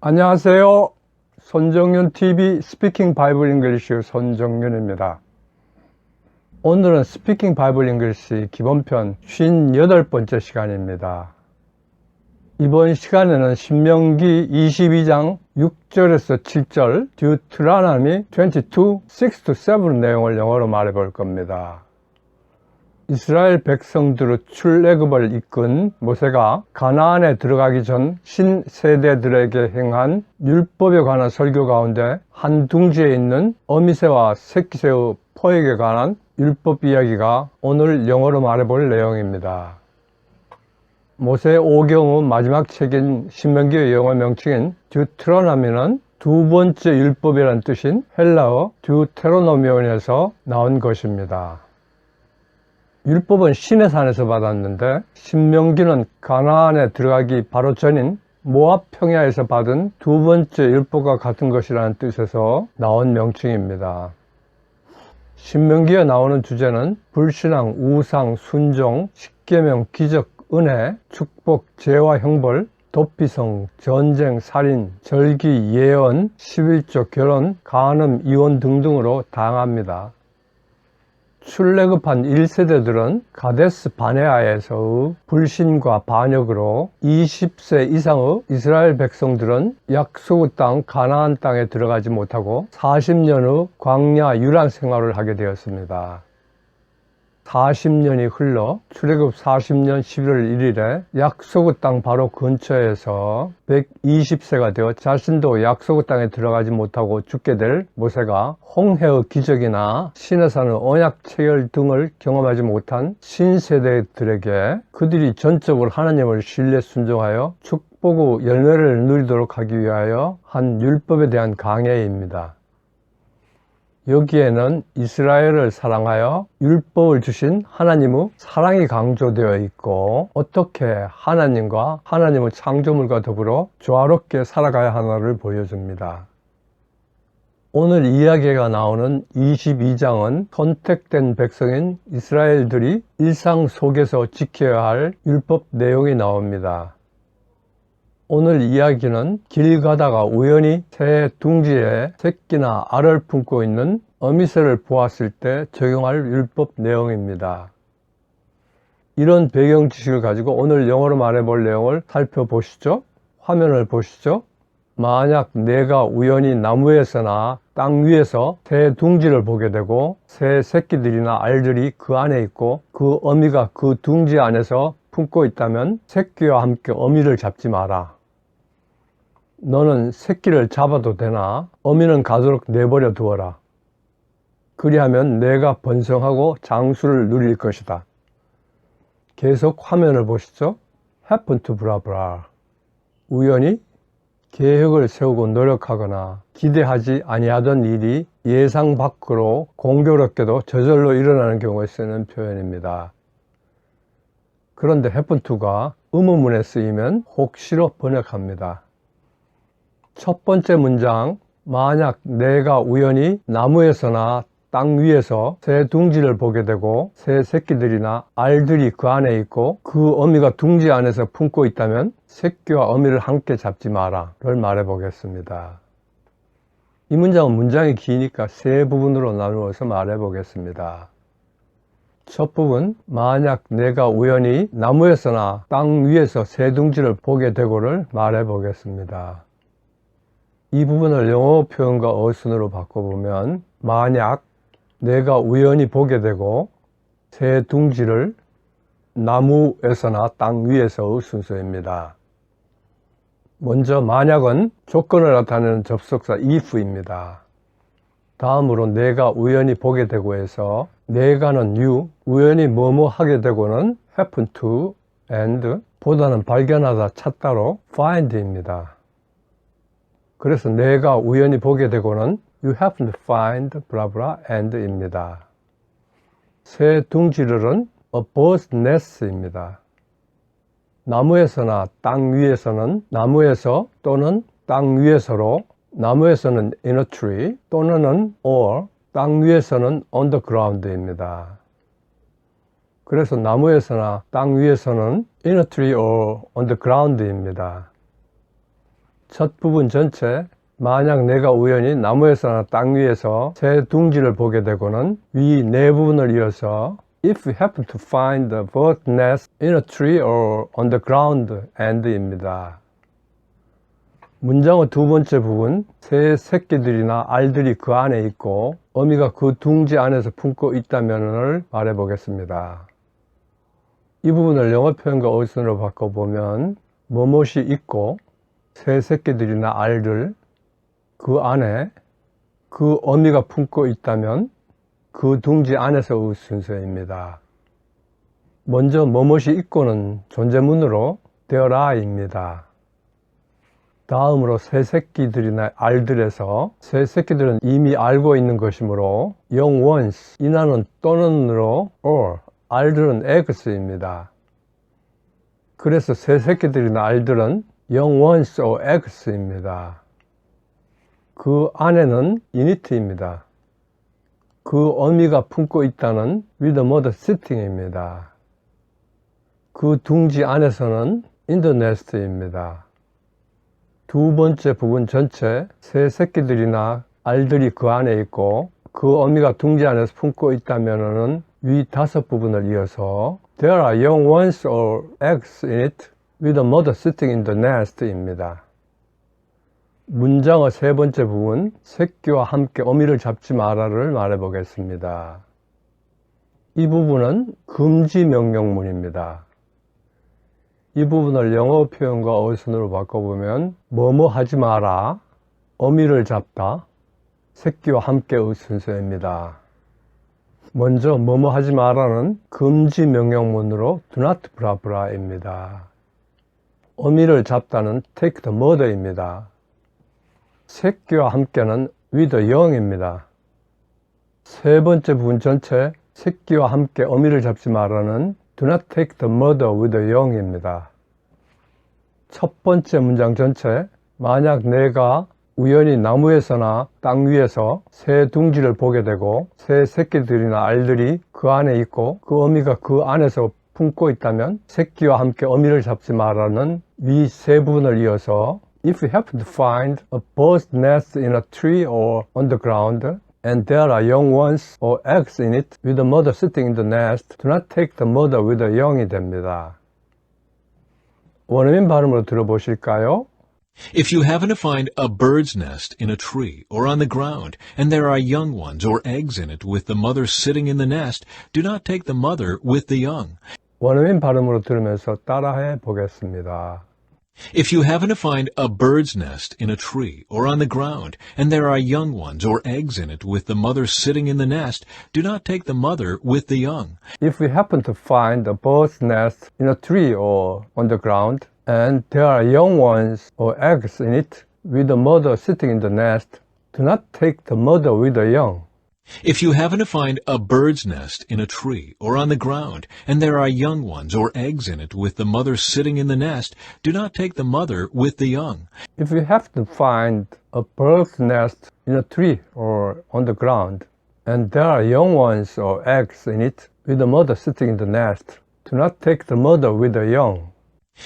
안녕하세요. 손정윤 TV 스피킹 바이블 잉글리시 손정윤입니다. 오늘은 스피킹 바이블 잉글리시 기본편 58번째 시간입니다. 이번 시간에는 신명기 22장 6절에서 7절 듀트로노미 22, 6-7 내용을 영어로 말해 볼 겁니다. 이스라엘 백성들의 출애굽을 이끈 모세가 가나안에 들어가기 전 신세대들에게 행한 율법에 관한 설교 가운데 한 둥지에 있는 어미새와 새끼새의 포획에 관한 율법 이야기가 오늘 영어로 말해볼 내용입니다. 모세 오경의 마지막 책인 신명기의 영어 명칭인 듀트로노미는 두 번째 율법이라는 뜻인 헬라어 듀테로노미온에서 나온 것입니다. 율법은 시내산에서 받았는데 신명기는 가나안에 들어가기 바로 전인 모압 평야에서 받은 두 번째 율법과 같은 것이라는 뜻에서 나온 명칭입니다. 신명기에 나오는 주제는 불신앙, 우상, 순종, 십계명, 기적, 은혜, 축복, 죄와 형벌, 도피성, 전쟁, 살인, 절기, 예언, 11조, 결혼, 간음, 이혼 등등으로 다양합니다. 출애굽한 1세대들은 가데스 바네아에서의 불신과 반역으로 20세 이상의 이스라엘 백성들은 약속의 땅 가나안 땅에 들어가지 못하고 40년의 광야 유랑 생활을 하게 되었습니다. 40년이 흘러 출애굽 40년 11월 1일에 약속의 땅 바로 근처에서 120세가 되어 자신도 약속의 땅에 들어가지 못하고 죽게 될 모세가 홍해의 기적이나 시내산의 언약 체결 등을 경험하지 못한 신세대들에게 그들이 전적으로 하나님을 신뢰 순종하여 축복의 열매를 누리도록 하기 위하여 한 율법에 대한 강해입니다. 여기에는 이스라엘을 사랑하여 율법을 주신 하나님의 사랑이 강조되어 있고 어떻게 하나님과 하나님의 창조물과 더불어 조화롭게 살아가야 하나를 보여줍니다. 오늘 이야기가 나오는 22장은 선택된 백성인 이스라엘들이 일상 속에서 지켜야 할 율법 내용이 나옵니다. 오늘 이야기는 길 가다가 우연히 새 둥지에 새끼나 알을 품고 있는 어미새를 보았을 때 적용할 율법 내용입니다. 이런 배경 지식을 가지고 오늘 영어로 말해볼 내용을 살펴보시죠. 화면을 보시죠. 만약 내가 우연히 나무에서나 땅 위에서 새 둥지를 보게 되고 새 새끼들이나 알들이 그 안에 있고 그 어미가 그 둥지 안에서 품고 있다면 새끼와 함께 어미를 잡지 마라. 너는 새끼를 잡아도 되나 어미는 가도록 내버려 두어라. 그리하면 내가 번성하고 장수를 누릴 것이다. 계속 화면을 보시죠. happen to 브라브라. 우연히 계획을 세우고 노력하거나 기대하지 아니하던 일이 예상 밖으로 공교롭게도 저절로 일어나는 경우에 쓰는 표현입니다. 그런데 happen to가 의문문에 쓰이면 혹시로 번역합니다. 첫 번째 문장, 만약 내가 우연히 나무에서나 땅 위에서 새 둥지를 보게 되고 새 새끼들이나 알들이 그 안에 있고 그 어미가 둥지 안에서 품고 있다면 새끼와 어미를 함께 잡지 마라 를 말해 보겠습니다. 이 문장은 문장이 기니까 세 부분으로 나누어서 말해 보겠습니다. 첫 부분, 만약 내가 우연히 나무에서나 땅 위에서 새 둥지를 보게 되고를 말해 보겠습니다. 이 부분을 영어 표현과 어순으로 바꿔보면 만약 내가 우연히 보게 되고 새 둥지를 나무에서나 땅 위에서의 순서입니다. 먼저 만약은 조건을 나타내는 접속사 if입니다. 다음으로 내가 우연히 보게 되고 해서 내가는 you, 우연히 뭐뭐 하게 되고는 happen to and 보다는 발견하다, 찾다로 find입니다. 그래서 내가 우연히 보게 되고는 you happen to find blah and 입니다. 새 둥지를은 a bird's nest입니다. 나무에서나 땅 위에서는 나무에서 또는 땅 위에서로 나무에서는 in a tree 또는 or 땅 위에서는 on the ground입니다. 그래서 나무에서나 땅 위에서는 in a tree or on the ground입니다. 첫 부분 전체, 만약 내가 우연히 나무에서나 땅 위에서 새 둥지를 보게 되고는 위 네 부분을 이어서 If you happen to find a bird nest in a tree or on the ground and입니다. 문장의 두 번째 부분, 새 새끼들이나 알들이 그 안에 있고 어미가 그 둥지 안에서 품고 있다면을 말해 보겠습니다. 이 부분을 영어 표현과 어순으로 바꿔보면 무엇이 있고 새 새끼들이나 알들 그 안에 그 어미가 품고 있다면 그 둥지 안에서의 순서입니다. 먼저 무엇이 있고는 존재문으로 there are입니다. 다음으로 새 새끼들이나 알들에서 새 새끼들은 이미 알고 있는 것이므로 young ones, 이나는 또는으로 or, 알들은 eggs입니다. 그래서 새 새끼들이나 알들은 young ones or eggs입니다. 그 안에는 init입니다. 그 어미가 품고 있다는 with the mother sitting입니다. 그 둥지 안에서는 in the nest입니다. 두 번째 부분 전체, 새 새끼들이나 알들이 그 안에 있고 그 어미가 둥지 안에서 품고 있다면은 위 다섯 부분을 이어서 There are young ones or eggs in it with the mother sitting in the nest입니다. 문장의 세 번째 부분, 새끼와 함께 어미를 잡지 마라를 말해 보겠습니다. 이 부분은 금지 명령문입니다. 이 부분을 영어 표현과 어순으로 바꿔보면 뭐뭐 하지 마라, 어미를 잡다, 새끼와 함께의 순서입니다. 먼저 뭐뭐 하지 마라는 금지 명령문으로 do not blah blah입니다. 어미를 잡다는 take the mother입니다. 새끼와 함께는 with the young입니다. 세 번째 부분 전체, 새끼와 함께 어미를 잡지 마라는 do not take the mother with the young입니다. 첫 번째 문장 전체, 만약 내가 우연히 나무에서나 땅 위에서 새 둥지를 보게 되고 새 새끼들이나 알들이 그 안에 있고 그 어미가 그 안에서 품고 있다면 새끼와 함께 어미를 잡지 마라는 위 세 부분을 이어서 If you happen to find a bird's nest in a tree or on the ground and there are young ones or eggs in it with the mother sitting in the nest, do not take the mother with the young이 됩니다. 원어민 발음으로 들어보실까요? If you happen to find a bird's nest in a tree or on the ground, and there are young ones or eggs in it with the mother sitting in the nest, do not take the mother with the young. 원어민 발음으로 들으면서 따라해 보겠습니다. If you happen to find a bird's nest in a tree or on the ground, and there are young ones or eggs in it with the mother sitting in the nest, do not take the mother with the young. If you happen to find a bird's nest in a tree or on the ground, and there are young ones or eggs in it with the mother sitting in the nest, do not take the mother with the young. If you happen to find a bird's nest in a tree or on the ground, and there are young ones or eggs in it with the mother sitting in the nest, do not take the mother with the young. If you happen to find a bird's nest in a tree or on the ground, and there are young ones or eggs in it with the mother sitting in the nest, do not take the mother with the young.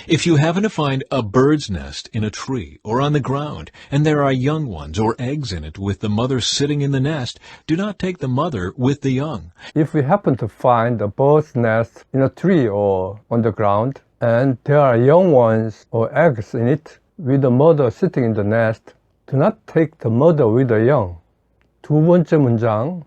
If you happen to find a bird's nest in a tree or on the ground, and there are young ones or eggs in it with the mother sitting in the nest, do not take the mother with the young. If you happen to find a bird's nest in a tree or on the ground, and there are young ones or eggs in it with the mother sitting in the nest, do not take the mother with the young. 두 번째 문장,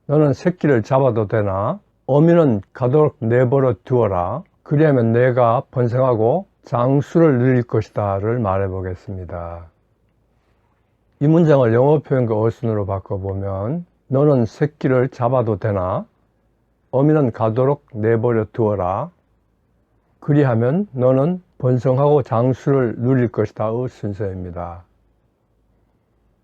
너는 새끼를 잡아도 되나? 어미는 가도록 내버려 두어라. 그리하면 내가 번성하고 장수를 누릴 것이다를 말해 보겠습니다. 이 문장을 영어 표현과 어순으로 바꿔보면 너는 새끼를 잡아도 되나? 어미는 가도록 내버려 두어라. 그리하면 너는 번성하고 장수를 누릴 것이다의 순서입니다.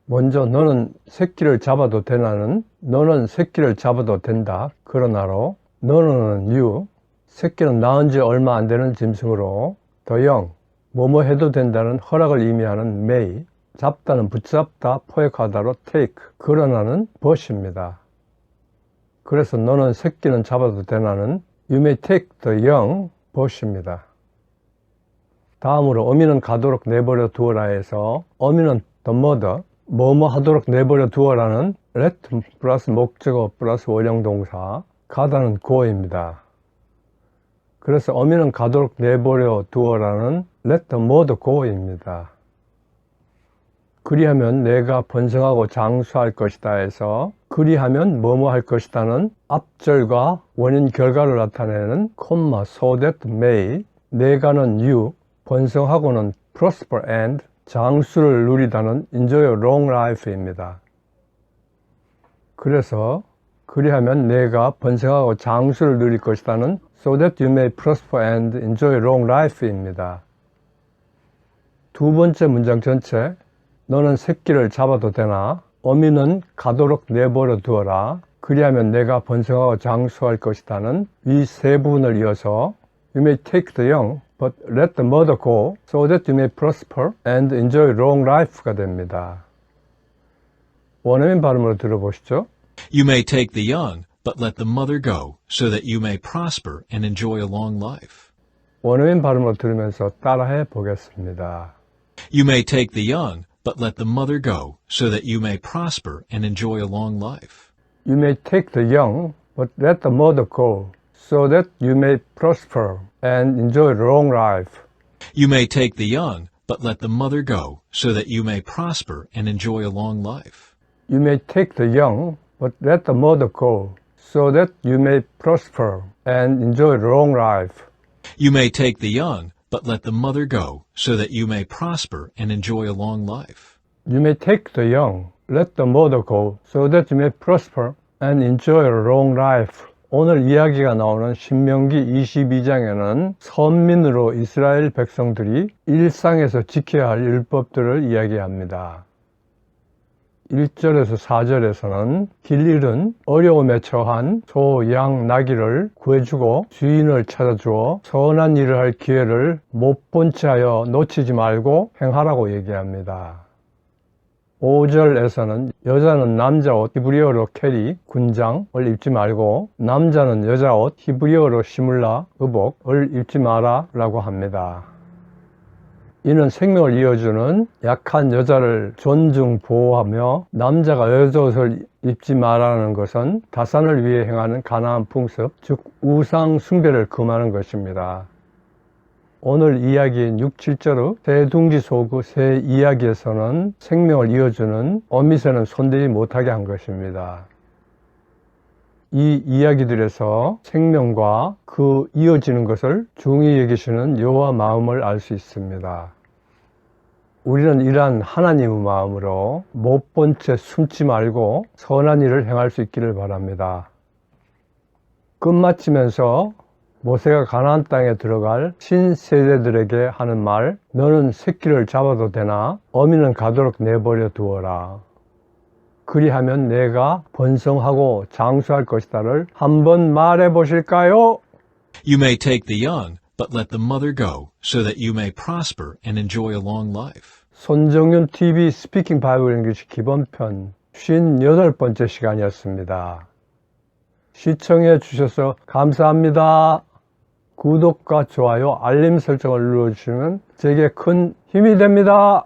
먼저 너는 새끼를 잡아도 되나는 너는 새끼를 잡아도 된다. 그러나로 너는 you, 새끼는 낳은 지 얼마 안 되는 짐승으로 the young, 뭐뭐 해도 된다는 허락을 의미하는 may, 잡다는 붙잡다, 포획하다로 take, 그러나는 but입니다. 그래서 너는 새끼는 잡아도 되나는 you may take the young but입니다. 다음으로 어미는 가도록 내버려 두어라 해서 어미는 the mother, 뭐뭐 하도록 내버려 두어라는 let 플러스 목적어 플러스 원형 동사, 가다는 go입니다. 그래서 어미는 가도록 내버려 두어라는 let the mother go입니다. 그리하면 내가 번성하고 장수할 것이다 해서 그리하면 뭐뭐 할 것이다는 앞절과 원인 결과를 나타내는 콤마 so that may, 내가는 you, 번성하고는 prosper and, 장수를 누리다는 enjoy a long life입니다. 그래서 그리하면 내가 번성하고 장수를 누릴 것이다는 so that you may prosper and enjoy a long life입니다. 두 번째 문장 전체, 너는 새끼를 잡아도 되나? 어미는 가도록 내버려 두어라. 그리하면 내가 번성하고 장수할 것이다는 위 세 부분을 이어서 You may take the young, but let the mother go, so that you may prosper and enjoy long life가 됩니다. 원어민 발음으로 들어보시죠. You may take the young, but let the mother go, so that you may prosper and enjoy a long life. 원어민 발음으로 들으면서 따라해 보겠습니다. You may take the young, but let the mother go, so that you may prosper and enjoy a long life. You may take the young, but let the mother go, so that you may prosper and enjoy a long life. You may take the young, but let the mother go, so that you may prosper and enjoy a long life. You may take the young, but let the mother go, so that you may prosper and enjoy a long life. You may take the young, but let the mother go, so that you may prosper and enjoy a long life. You may take the young, let the mother go, so that you may prosper and enjoy a long life. 오늘 이야기가 나오는 신명기 22장에는 선민으로 이스라엘 백성들이 일상에서 지켜야 할 율법들을 이야기합니다. 1절에서 4절에서는 길 잃은 어려움에 처한 소, 양, 나귀를 구해주고 주인을 찾아주어 선한 일을 할 기회를 못 본 채 하여 놓치지 말고 행하라고 얘기합니다. 5절에서는 여자는 남자 옷 히브리어로 캐리, 군장을 입지 말고 남자는 여자 옷 히브리어로 시물라, 의복을 입지 마라 라고 합니다. 이는 생명을 이어주는 약한 여자를 존중, 보호하며 남자가 여자 옷을 입지 말라는 것은 다산을 위해 행하는 가나안 풍습, 즉 우상 숭배를 금하는 것입니다. 오늘 이야기인 6, 7절의 새 둥지 소그 새 이야기에서는 생명을 이어주는 어미새는 손대지 못하게 한 것입니다. 이 이야기들에서 생명과 그 이어지는 것을 중히 여기시는 여호와 마음을 알 수 있습니다. 우리는 이러한 하나님의 마음으로 못 본 채 숨지 말고 선한 일을 행할 수 있기를 바랍니다. 끝마치면서 모세가 가나안 땅에 들어갈 신세대들에게 하는 말, 너는 새끼를 잡아도 되나? 어미는 가도록 내버려 두어라. 그리하면 내가 번성하고 장수할 것이다를 한번 말해 보실까요? You may take the young, but let the mother go, so that you may prosper and enjoy a long life. 손정윤 TV 스피킹 바이블 잉글리시 기본편 58번째 시간이었습니다. 시청해 주셔서 감사합니다. 구독과 좋아요, 알림 설정을 눌러주시면 제게 큰 힘이 됩니다.